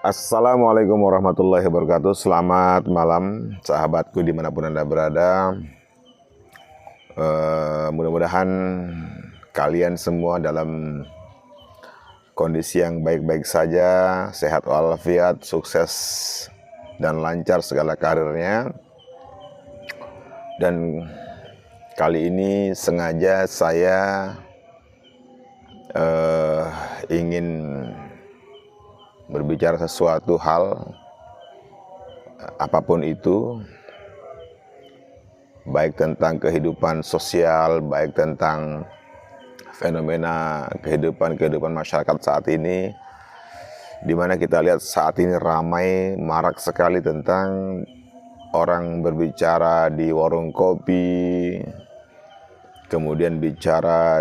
Assalamualaikum warahmatullahi wabarakatuh. Selamat malam sahabatku dimanapun Anda berada. Mudah-mudahan kalian semua dalam kondisi yang baik-baik saja, sehat walafiat, sukses dan lancar segala karirnya. Dan kali ini sengaja saya ingin berbicara sesuatu hal, apapun itu, baik tentang kehidupan sosial, baik tentang fenomena kehidupan masyarakat saat ini, di mana kita lihat saat ini ramai, marak sekali tentang orang berbicara di warung kopi, kemudian bicara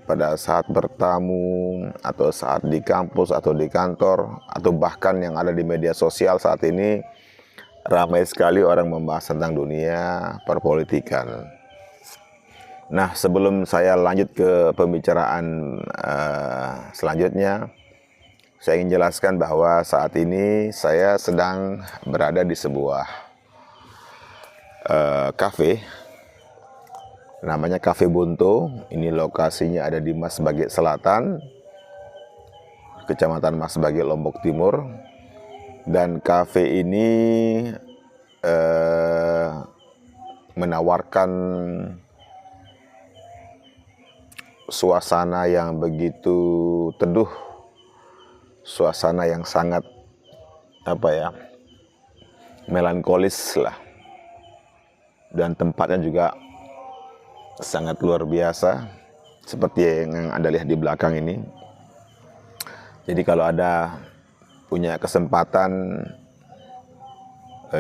pada saat bertamu, atau saat di kampus, atau di kantor, atau bahkan yang ada di media sosial saat ini. Ramai sekali orang membahas tentang dunia perpolitikan. Nah, sebelum saya lanjut ke pembicaraan selanjutnya, saya ingin jelaskan bahwa saat ini saya sedang berada di sebuah kafe. Namanya Cafe Bunto. Ini lokasinya ada di Masbagek Selatan, Kecamatan Masbagek, Lombok Timur. Dan kafe ini menawarkan suasana yang begitu teduh, suasana yang sangat melankolis lah. Dan tempatnya juga sangat luar biasa, seperti yang Anda lihat di belakang ini. Jadi kalau ada punya kesempatan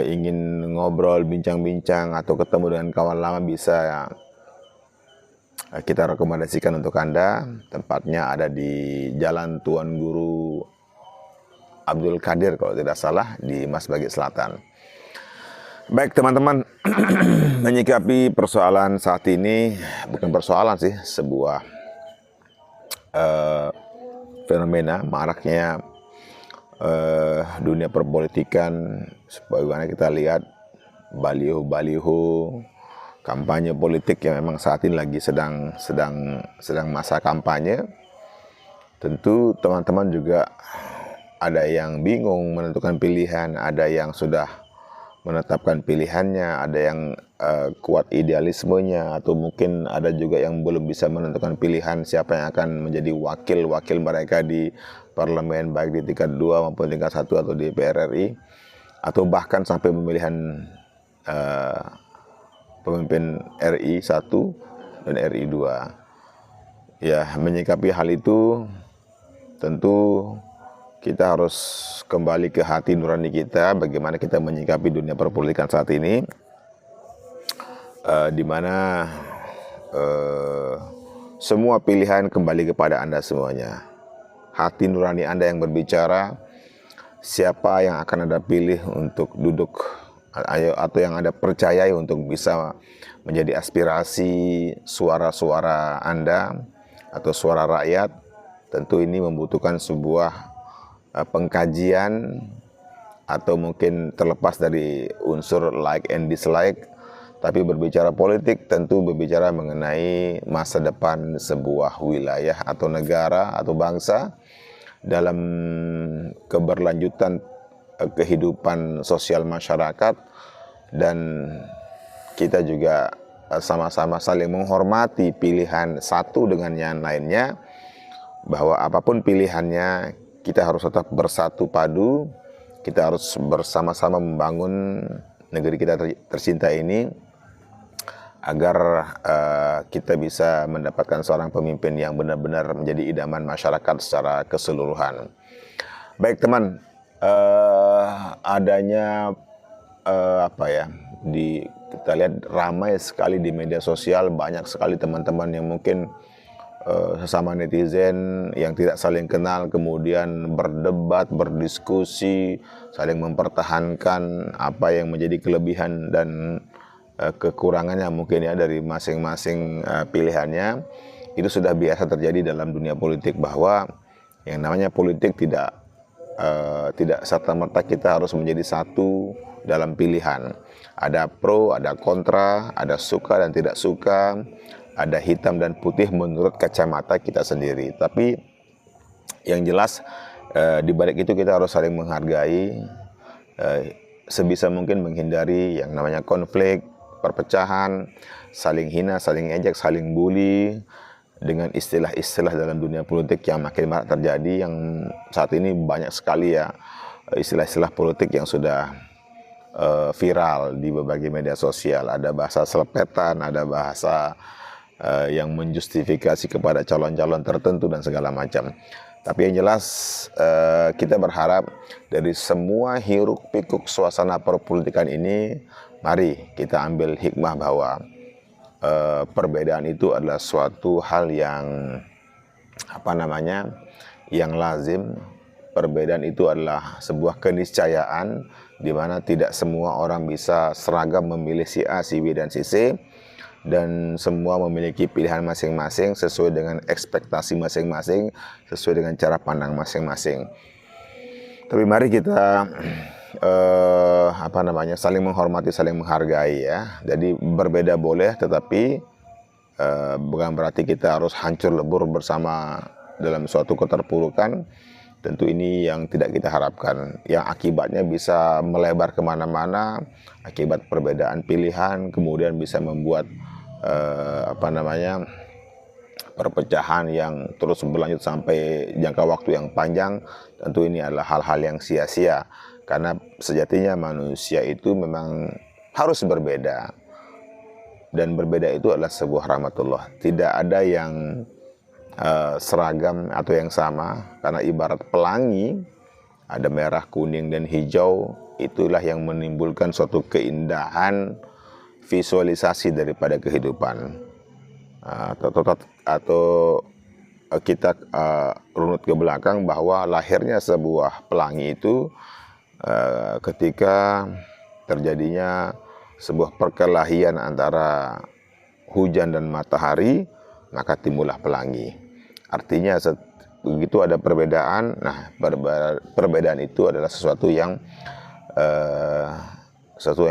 ingin ngobrol, bincang-bincang, atau ketemu dengan kawan lama, bisa kita rekomendasikan untuk Anda. Tempatnya ada di Jalan Tuan Guru Abdul Qadir kalau tidak salah, di Masbagek Selatan. Baik teman-teman, menyikapi persoalan saat ini, bukan persoalan sih, sebuah fenomena maraknya dunia perpolitikan. Sebagaimana kita lihat baliho-baliho kampanye politik yang memang saat ini lagi sedang masa kampanye. Tentu teman-teman juga ada yang bingung menentukan pilihan, ada yang sudah menetapkan pilihannya, ada yang kuat idealismenya, atau mungkin ada juga yang belum bisa menentukan pilihan siapa yang akan menjadi wakil-wakil mereka di parlemen, baik di tingkat 2 maupun tingkat 1 atau di DPR RI, atau bahkan sampai pemilihan pemimpin RI 1 dan RI 2. Ya, menyikapi hal itu tentu kita harus kembali ke hati nurani kita, bagaimana kita menyikapi dunia perpolitikan saat ini, di mana semua pilihan kembali kepada Anda semuanya. Hati nurani Anda yang berbicara, siapa yang akan Anda pilih untuk duduk atau yang Anda percayai untuk bisa menjadi aspirasi suara-suara Anda atau suara rakyat. Tentu ini membutuhkan sebuah pengkajian, atau mungkin terlepas dari unsur like and dislike. Tapi berbicara politik tentu berbicara mengenai masa depan sebuah wilayah atau negara atau bangsa dalam keberlanjutan kehidupan sosial masyarakat. Dan kita juga sama-sama saling menghormati pilihan satu dengan yang lainnya, bahwa apapun pilihannya kita harus tetap bersatu padu, kita harus bersama-sama membangun negeri kita tercinta ini, agar kita bisa mendapatkan seorang pemimpin yang benar-benar menjadi idaman masyarakat secara keseluruhan. Baik teman, adanya kita lihat ramai sekali di media sosial, banyak sekali teman-teman yang mungkin sesama netizen yang tidak saling kenal kemudian berdebat, berdiskusi, saling mempertahankan apa yang menjadi kelebihan dan kekurangannya mungkin ya dari masing-masing pilihannya. Itu sudah biasa terjadi dalam dunia politik, bahwa yang namanya politik tidak tidak serta-merta kita harus menjadi satu dalam pilihan. Ada pro, ada kontra, ada suka dan tidak suka, ada hitam dan putih menurut kacamata kita sendiri. Tapi yang jelas di balik itu kita harus saling menghargai, sebisa mungkin menghindari yang namanya konflik, perpecahan, saling hina, saling ejek, saling bully, dengan istilah-istilah dalam dunia politik yang makin marak terjadi, yang saat ini banyak sekali ya istilah-istilah politik yang sudah viral di berbagai media sosial. Ada bahasa selepetan, ada bahasa yang menjustifikasi kepada calon-calon tertentu dan segala macam. Tapi yang jelas kita berharap dari semua hiruk pikuk suasana perpolitikan ini, mari kita ambil hikmah bahwa perbedaan itu adalah suatu hal yang yang lazim. Perbedaan itu adalah sebuah keniscayaan di mana tidak semua orang bisa seragam memilih si A, si B, dan si C, dan semua memiliki pilihan masing-masing sesuai dengan ekspektasi masing-masing, sesuai dengan cara pandang masing-masing. Tapi mari kita saling menghormati, saling menghargai ya. Jadi berbeda boleh, tetapi bukan berarti kita harus hancur lebur bersama dalam suatu keterpurukan. Tentu ini yang tidak kita harapkan, yang akibatnya bisa melebar kemana-mana akibat perbedaan pilihan, kemudian bisa membuat perpecahan yang terus berlanjut sampai jangka waktu yang panjang. Tentu ini adalah hal-hal yang sia-sia, karena sejatinya manusia itu memang harus berbeda, dan berbeda itu adalah sebuah rahmatullah. Tidak ada yang seragam atau yang sama, karena ibarat pelangi, ada merah, kuning, dan hijau. Itulah yang menimbulkan suatu keindahan visualisasi daripada kehidupan. Atau kita runut ke belakang bahwa lahirnya sebuah pelangi itu ketika terjadinya sebuah perkelahian antara hujan dan matahari, maka timbullah pelangi. Artinya begitu ada perbedaan, nah perbedaan itu adalah sesuatu yang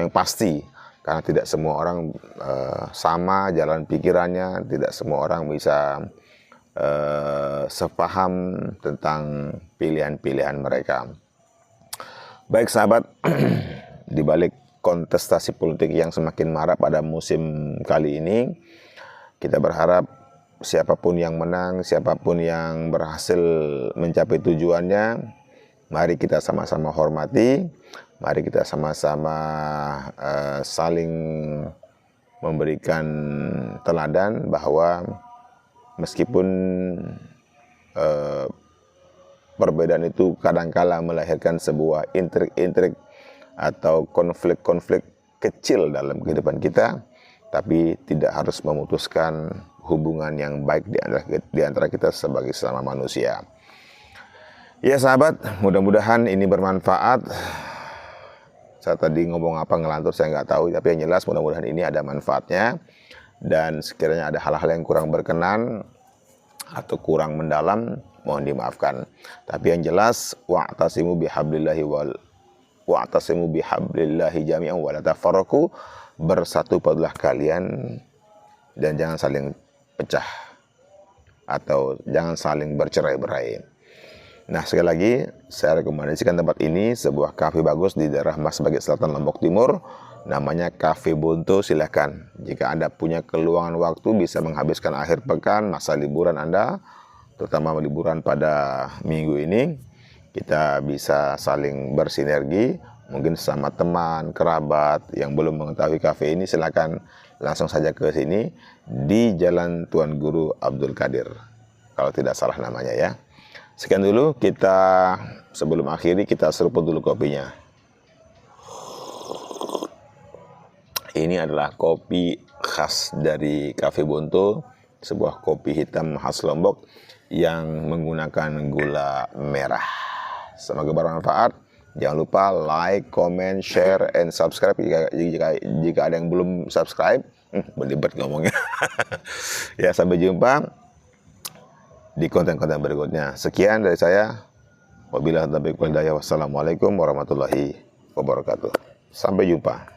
pasti, karena tidak semua orang sama jalan pikirannya, tidak semua orang bisa sepaham tentang pilihan-pilihan mereka. Baik sahabat, di balik kontestasi politik yang semakin marak pada musim kali ini, kita berharap siapapun yang menang, siapapun yang berhasil mencapai tujuannya, mari kita sama-sama hormati, mari kita sama-sama saling memberikan teladan bahwa meskipun perbedaan itu kadangkala melahirkan sebuah intrik-intrik atau konflik-konflik kecil dalam kehidupan kita, tapi tidak harus memutuskan hubungan yang baik di antara kita sebagai sesama manusia. Ya sahabat, mudah-mudahan ini bermanfaat. Saya tadi ngomong apa ngelantur saya nggak tahu, tapi yang jelas mudah-mudahan ini ada manfaatnya. Dan sekiranya ada hal-hal yang kurang berkenan atau kurang mendalam, mohon dimaafkan. Tapi yang jelas, wa'tasimu bihablillahi jami'an wa la tafarraqu, bersatu padulah kalian dan jangan saling pecah atau jangan saling bercerai-berai. Nah, sekali lagi saya rekomendasikan tempat ini, sebuah kafe bagus di daerah Mas Baget Selatan, Lombok Timur, namanya Cafe Bonto. Silakan jika Anda punya keluangan waktu, bisa menghabiskan akhir pekan, masa liburan Anda, terutama liburan pada minggu ini, kita bisa saling bersinergi. Mungkin sama teman, kerabat yang belum mengetahui kafe ini, silakan langsung saja ke sini di Jalan Tuan Guru Abdul Qadir, kalau tidak salah namanya ya. Sekian dulu, kita sebelum akhiri kita seruput dulu kopinya. Ini adalah kopi khas dari Cafe Bonto, sebuah kopi hitam khas Lombok yang menggunakan gula merah. Semoga bermanfaat. Jangan lupa like, comment, share, and subscribe jika ada yang belum subscribe. Belibet ngomongnya. Ya, sampai jumpa di konten-konten berikutnya. Sekian dari saya. Wabillahi taufiq wal hidayah. Wassalamualaikum warahmatullahi wabarakatuh. Sampai jumpa.